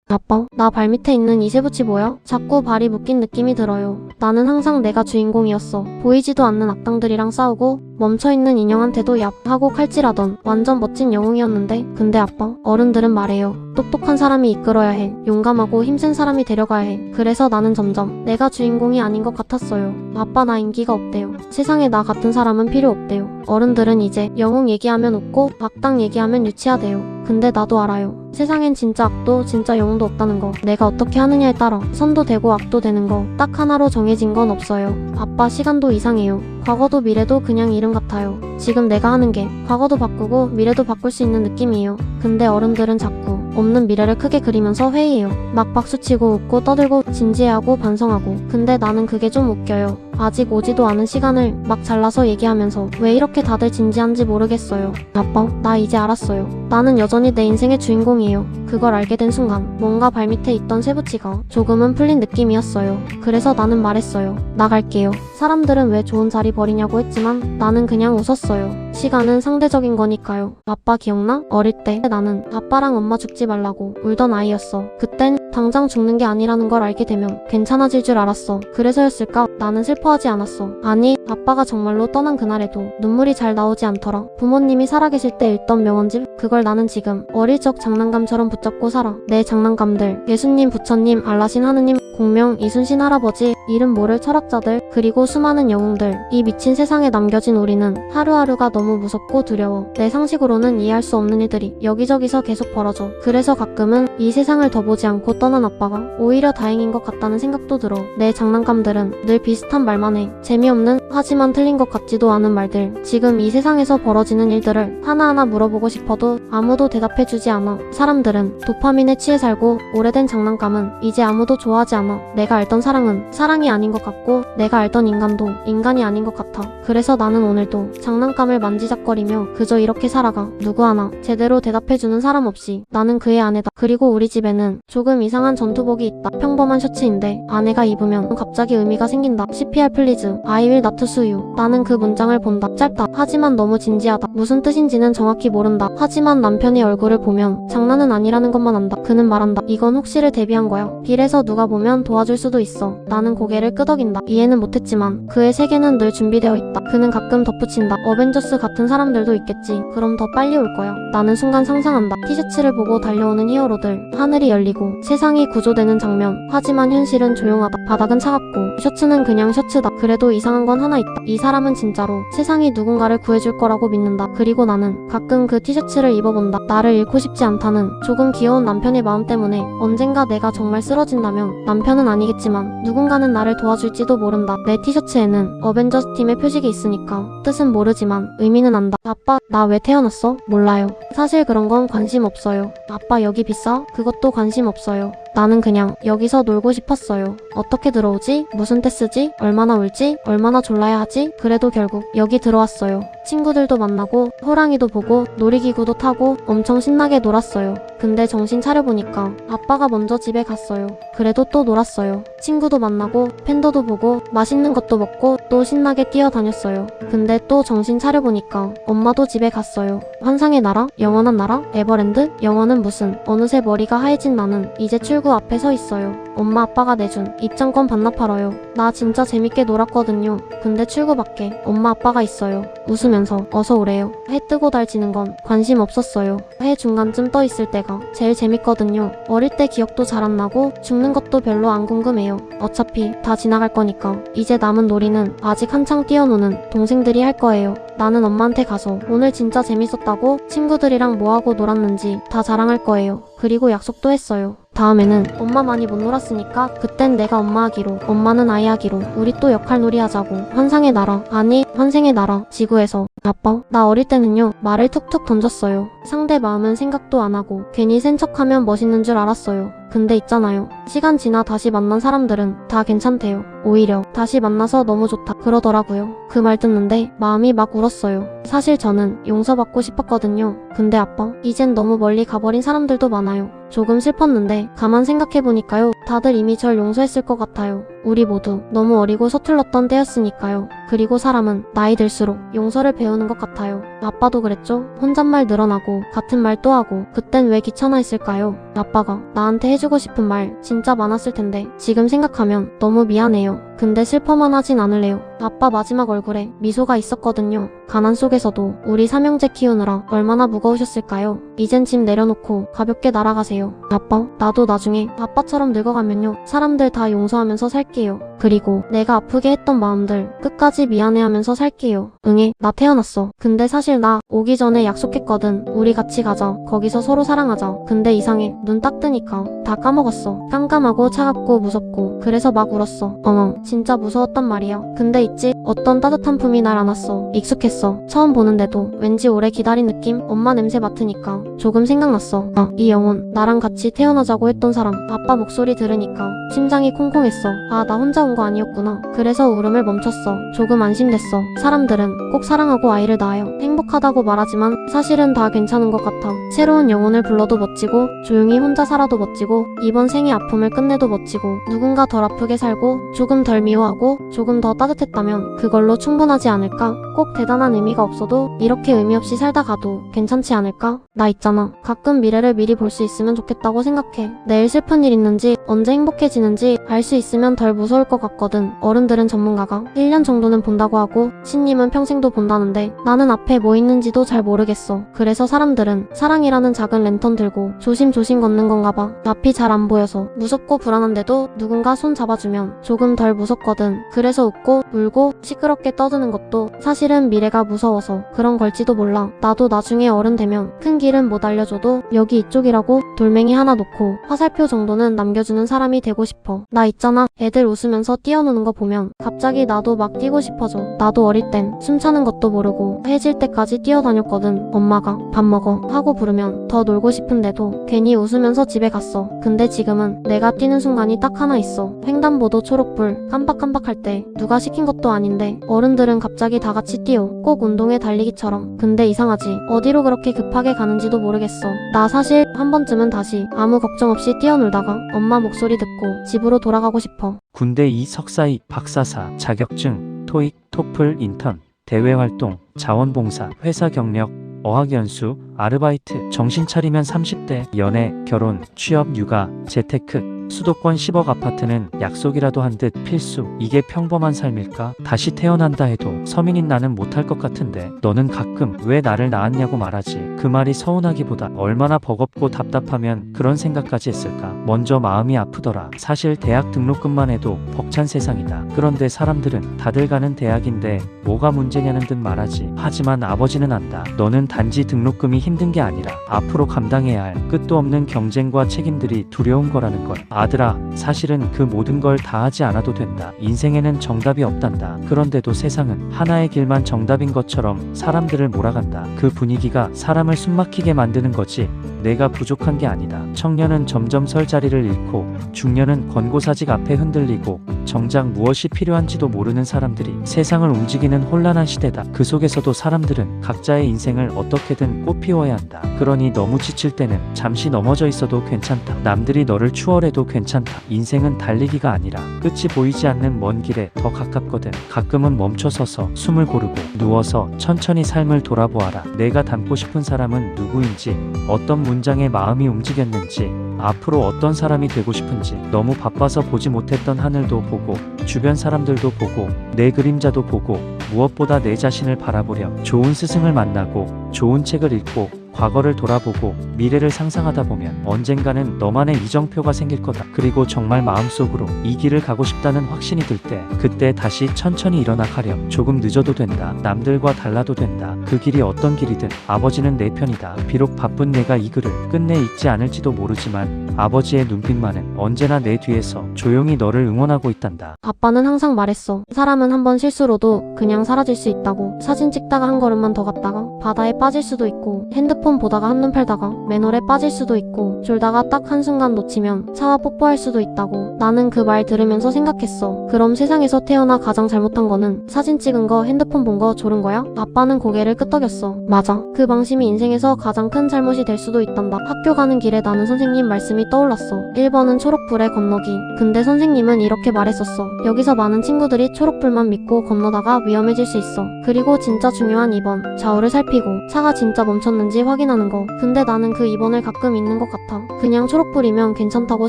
아빠, 나 발밑에 있는 이세붙이 뭐야? 자꾸 발이 묶인 느낌이 들어요. 나는 항상 내가 주인공이었어. 보이지도 않는 악당들이랑 싸우고 멈춰있는 인형한테도 얍 하고 칼질하던 완전 멋진 영웅이었는데 근데 아빠, 어른들은 말해요. 똑똑한 사람이 이끌어야 해. 용감하고 힘센 사람이 데려가야 해. 그래서 나는 점점 내가 주인공이 아닌 것 같았어요. 아빠, 나 인기가 없대요. 세상에 나 같은 사람은 필요 없대요. 어른들은 이제 영웅 얘기하면 웃고 악당 얘기하면 유치하대요. 근데 나도 알아요. 세상엔 진짜 악도 진짜 영웅도 없다는 거. 내가 어떻게 하느냐에 따라 선도 되고 악도 되는 거 딱 하나로 정해진 건 없어요. 아빠, 시간도 이상해요. 과거도 미래도 그냥 이름 같아요. 지금 내가 하는 게 과거도 바꾸고 미래도 바꿀 수 있는 느낌이에요. 근데 어른들은 자꾸 없는 미래를 크게 그리면서 회의해요. 막 박수치고 웃고 떠들고 진지해하고 반성하고. 근데 나는 그게 좀 웃겨요. 아직 오지도 않은 시간을 막 잘라서 얘기하면서 왜 이렇게 다들 진지한지 모르겠어요. 아빠, 나 이제 알았어요. 나는 여전히 내 인생의 주인공이에요. 그걸 알게 된 순간 뭔가 발밑에 있던 쇠붙이가 조금은 풀린 느낌이었어요. 그래서 나는 말했어요. 나갈게요. 사람들은 왜 좋은 자리 버리냐고 했지만 나는 그냥 웃었어요. 시간은 상대적인 거니까요. 아빠 기억나? 어릴 때 나는 아빠랑 엄마 죽지 말라고 울던 아이였어. 그땐 당장 죽는 게 아니라는 걸 알게 되면 괜찮아질 줄 알았어. 그래서였을까? 나는 슬퍼하지 않았어. 아니, 아빠가 정말로 떠난 그날에도 눈물이 잘 나오지 않더라. 부모님이 살아계실 때 읽던 명언집, 그걸 나는 지금 어릴 적 장난감처럼 붙잡고 살아. 내 장난감들, 예수님, 부처님, 알라신 하느님, 공명, 이순신 할아버지, 이름 모를 철학자들, 그리고 수많은 영웅들. 이 미친 세상에 남겨진 우리는 하루하루가 너무 무섭고 두려워. 내 상식으로는 이해할 수 없는 일들이 여기저기서 계속 벌어져. 그래서 가끔은 이 세상을 더 보지 않고 떠난 아빠가 오히려 다행인 것 같다는 생각도 들어. 내 장난감들은 늘 비슷한 말만 해. 재미없는, 하지만 틀린 것 같지도 않은 말들. 지금 이 세상에서 벌어지는 일들을 하나하나 물어보고 싶어도 아무도 대답해주지 않아. 사람들은 도파민에 취해 살고 오래된 장난감은 이제 아무도 좋아하지 않아. 내가 알던 사랑은 사랑이 아닌 것 같고 내가 알던 인간도 인간이 아닌 것 같아. 그래서 나는 오늘도 장난감을 만지작거리며 그저 이렇게 살아가. 누구 하나 제대로 대답해주는 사람 없이 나는 그의 아내다. 그리고 우리 집에는 조금 이상한 전투복이 있다. 평범한 셔츠인데 아내가 입으면 갑자기 의미가 생긴다. CPR 플리즈, I will not sue you. 나는 그 문장을 본다. 짧다. 하지만 너무 진지하다. 무슨 뜻인지는 정확히 모른다. 하지만 남편의 얼굴을 보면 장난은 아니라는 것만 안다. 그는 말한다. 이건 혹시를 대비한 거야. 길에서 누가 보면 도와줄 수도 있어. 나는 고개를 끄덕인다. 이해는 못했지만 그의 세계는 늘 준비되어 있다. 그는 가끔 덧붙인다. 어벤져스 같은 사람들도 있겠지. 그럼 더 빨리 올 거야. 나는 순간 상상한다. 티셔츠를 보고 달려오는 히어로들. 하늘이 열리고 세상이 구조되는 장면. 하지만 현실은 조용하다. 바닥은 차갑고 셔츠는 그냥 셔츠다. 그래도 이상한 건 하나 있다. 이 사람은 진짜로 세상이 누군가를 구해줄 거라고 믿는다. 그리고 나는 가끔 그 티셔츠를 입어본다. 나를 잃고 싶지 않다는 조금 귀여운 남편의 마음 때문에 언젠가 내가 정말 쓰러진다면 남편은 아니겠지만 누군가는 나를 도와줄지도 모른다. 내 티셔츠에는 어벤져스 팀의 표식이 있으니까 뜻은 모르지만 의미는 안다. 아빠, 나 왜 태어났어? 몰라요. 사실 그런 건 관심 없어요. 아빠 여기 비싸? 그것도 관심 없어요. 나는 그냥 여기서 놀고 싶었어요. 어떻게 들어오지? 무슨 때 쓰지? 얼마나 울지? 얼마나 졸라야 하지? 그래도 결국 여기 들어왔어요. 친구들도 만나고 호랑이도 보고 놀이기구도 타고 엄청 신나게 놀았어요. 근데 정신 차려보니까 아빠가 먼저 집에 갔어요. 그래도 또 놀았어요. 친구도 만나고 팬더도 보고 맛있는 것도 먹고 또 신나게 뛰어다녔어요. 근데 또 정신 차려보니까 엄마도 집에 갔어요. 환상의 나라? 영원한 나라? 에버랜드? 영원은 무슨. 어느새 머리가 하얘진 나는 이제 출구 앞에 서 있어요. 엄마 아빠가 내준 입장권 반납하러요. 나 진짜 재밌게 놀았거든요. 근데 출구 밖에 엄마 아빠가 있어요. 웃으면서 어서 오래요. 해 뜨고 달 지는 건 관심 없었어요. 해 중간쯤 떠 있을 때가 제일 재밌거든요. 어릴 때 기억도 잘 안 나고 죽는 것도 별로 안 궁금해요. 어차피 다 지나갈 거니까. 이제 남은 놀이는 아직 한창 뛰어노는 동생들이 할 거예요. 나는 엄마한테 가서 오늘 진짜 재밌었다고 친구들이랑 뭐하고 놀았는지 다 자랑할 거예요. 그리고 약속도 했어요. 다음에는 엄마 많이 못 놀았으니까 그땐 내가 엄마 하기로, 엄마는 아이 하기로, 우리 또 역할놀이 하자고. 환상의 나라, 아니 환생의 나라, 지구에서. 아빠, 나 어릴 때는요 말을 툭툭 던졌어요. 상대 마음은 생각도 안 하고 괜히 센 척하면 멋있는 줄 알았어요. 근데 있잖아요. 시간 지나 다시 만난 사람들은 다 괜찮대요. 오히려 다시 만나서 너무 좋다 그러더라고요. 그 말 듣는데 마음이 막 울었어요. 사실 저는 용서받고 싶었거든요. 근데 아빠, 이젠 너무 멀리 가버린 사람들도 많아요. 조금 슬펐는데 가만 생각해보니까요. 다들 이미 절 용서했을 것 같아요. 우리 모두 너무 어리고 서툴렀던 때였으니까요. 그리고 사람은 나이 들수록 용서를 배우는 것 같아요. 아빠도 그랬죠? 혼잣말 늘어나고 같은 말 또 하고 그땐 왜 귀찮아했을까요? 아빠가 나한테 해주고 싶은 말 진짜 많았을 텐데 지금 생각하면 너무 미안해요. 근데 슬퍼만 하진 않을래요. 아빠 마지막 얼굴에 미소가 있었거든요. 가난 속에서도 우리 삼형제 키우느라 얼마나 무거우셨을까요? 이젠 짐 내려놓고 가볍게 날아가세요. 아빠, 나도 나중에 아빠처럼 늙어가면요. 사람들 다 용서하면서 살게요. 그리고 내가 아프게 했던 마음들 끝까지 미안해하면서 살게요. 응애, 나 태어났어. 근데 사실 나 오기 전에 약속했거든. 우리 같이 가자. 거기서 서로 사랑하자. 근데 이상해. 눈 딱 뜨니까 다 까먹었어. 깜깜하고 차갑고 무섭고 그래서 막 울었어. 엉엉, 진짜 무서웠단 말이야. 근데 있지? 어떤 따뜻한 품이 날 안았어. 익숙했어. 처음 보는데도 왠지 오래 기다린 느낌? 엄마 냄새 맡으니까 조금 생각났어. 아, 이 영혼 나랑 같이 태어나자고 했던 사람. 아빠 목소리 들으니까 심장이 콩콩했어. 아, 나 혼자 온 거 아니었구나. 그래서 울음을 멈췄어. 조금 안심됐어. 사람들은 꼭 사랑하고 아이를 낳아요. 행복하다고 말하지만 사실은 다 괜찮은 것 같아. 새로운 영혼을 불러도 멋지고 조용히 혼자 살아도 멋지고 이번 생의 아픔을 끝내도 멋지고 누군가 덜 아프게 살고 조금 덜 미워하고 조금 더 따뜻했다면 그걸로 충분하지 않을까? 꼭 대단한 의미가 없어도 이렇게 의미 없이 살다 가도 괜찮지 않을까? 나 있잖아. 가끔 미래를 미리 볼 수 있으면 좋겠다고 생각해. 내일 슬픈 일 있는지 언제 행복해지는지 알 수 있으면 덜 무서울 것 같거든. 어른들은 전문가가 1년 정도는 본다고 하고 신님은 평생도 본다는데 나는 앞에 뭐 있는지도 잘 모르겠어. 그래서 사람들은 사랑이라는 작은 랜턴 들고 조심조심 걷는 건가 봐. 앞이 잘 안 보여서 무섭고 불안한데도 누군가 손 잡아주면 조금 덜 무섭거든. 그래서 웃고 울고 시끄럽게 떠드는 것도 사실은 미래가 무서워서 그런 걸지도 몰라. 나도 나중에 어른 되면 큰 길은 못 알려줘도 여기 이쪽이라고 돌멩이 하나 놓고 화살표 정도는 남겨주는 사람이 되고 싶어. 나 있잖아. 애들 웃으면서 뛰어노는 거 보면 갑자기 나도 막 뛰고 싶어져. 나도 어릴 땐 숨차는 것도 모르고 해질 때까지 뛰어다녔거든. 엄마가 밥 먹어 하고 부르면 더 놀고 싶은데도 괜히 웃으면서 집에 갔어. 근데 지금은 내가 뛰는 순간이 딱 하나 있어. 횡단보도 초록불 깜박깜박할 때 누가 시킨 것도 아닌데 어른들은 갑자기 다 같이 뛰어. 꼭 운동회 달리기처럼. 근데 이상하지. 어디로 그렇게 급하게 가는지도 모르겠어. 나 사실 한 번쯤은 다시 아무 걱정 없이 뛰어놀다가 엄마 목소리 듣고 집으로 돌아가고 싶어. 군대 2 석사2 박사사 자격증 토익 토플 인턴 대외 활동 자원봉사 회사 경력 어학연수 아르바이트 정신 차리면 30대 연애 결혼 취업 육아 재테크 수도권 10억 아파트는 약속이라도 한 듯 필수. 이게 평범한 삶일까? 다시 태어난다 해도 서민인 나는 못할 것 같은데 너는 가끔 왜 나를 낳았냐고 말하지. 그 말이 서운하기보다 얼마나 버겁고 답답하면 그런 생각까지 했을까. 먼저 마음이 아프더라. 사실 대학 등록금만 해도 벅찬 세상이다. 그런데 사람들은 다들 가는 대학인데 뭐가 문제냐는 듯 말하지. 하지만 아버지는 안다. 너는 단지 등록금이 힘든 게 아니라 앞으로 감당해야 할 끝도 없는 경쟁과 책임들이 두려운 거라는 걸. 아들아, 사실은 그 모든 걸 다 하지 않아도 된다. 인생에는 정답이 없단다. 그런데도 세상은 하나의 길만 정답인 것처럼 사람들을 몰아간다. 그 분위기가 사람을 숨막히게 만드는 거지. 내가 부족한 게 아니다. 청년은 점점 설 자리를 잃고 중년은 권고사직 앞에 흔들리고 정작 무엇이 필요한지도 모르는 사람들이 세상을 움직이는 혼란한 시대다. 그 속에서도 사람들은 각자의 인생을 어떻게든 꽃피워야 한다. 그러니 너무 지칠 때는 잠시 넘어져 있어도 괜찮다. 남들이 너를 추월해도 괜찮다. 인생은 달리기가 아니라 끝이 보이지 않는 먼 길에 더 가깝거든. 가끔은 멈춰서서 숨을 고르고 누워서 천천히 삶을 돌아보아라. 내가 닮고 싶은 사람은 누구인지, 어떤 문장에 마음이 움직였는지, 앞으로 어떤 사람이 되고 싶은지. 너무 바빠서 보지 못했던 하늘도 보고 주변 사람들도 보고 내 그림자도 보고 무엇보다 내 자신을 바라보렴. 좋은 스승을 만나고 좋은 책을 읽고 과거를 돌아보고 미래를 상상하다 보면 언젠가는 너만의 이정표가 생길 거다. 그리고 정말 마음속으로 이 길을 가고 싶다는 확신이 들 때 그때 다시 천천히 일어나 가렴. 조금 늦어도 된다. 남들과 달라도 된다. 그 길이 어떤 길이든 아버지는 내 편이다. 비록 바쁜 내가 이 글을 끝내 읽지 않을지도 모르지만 아버지의 눈빛만은 언제나 내 뒤에서 조용히 너를 응원하고 있단다. 아빠는 항상 말했어. 사람은 한 번 실수로도 그냥 사라질 수 있다고. 사진 찍다가 한 걸음만 더 갔다가 바다에 빠질 수도 있고 핸드폰 보다가 한눈 팔다가 맨홀에 빠질 수도 있고 졸다가 딱 한순간 놓치면 차와 뽀뽀할 수도 있다고. 나는 그 말 들으면서 생각했어. 그럼 세상에서 태어나 가장 잘못한 거는 사진 찍은 거 핸드폰 본 거 졸은 거야? 아빠는 고개를 끄덕였어. 맞아. 그 방심이 인생에서 가장 큰 잘못이 될 수도 있단다. 학교 가는 길에 나는 선생님 말씀이 떠올랐어. 1번은 초록불에 건너기. 근데 선생님은 이렇게 말했었어. 여기서 많은 친구들이 초록불만 믿고 건너다가 위험해질 수 있어. 그리고 진짜 중요한 2번. 좌우를 살피고 차가 진짜 멈췄는지 확인하는 거. 근데 나는 그 2번을 가끔 잊는 것 같아. 그냥 초록불이면 괜찮다고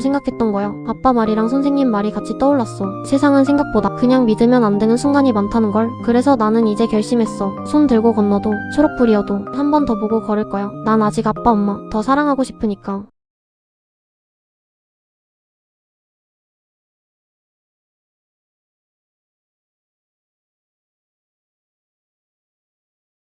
생각했던 거야. 아빠 말이랑 선생님 말이 같이 떠올랐어. 세상은 생각보다 그냥 믿으면 안 되는 순간이 많다는 걸. 그래서 나는 이제 결심했어. 손 들고 건너도 초록불이어도 한 번 더 보고 걸을 거야. 난 아직 아빠 엄마 더 사랑하고 싶으니까.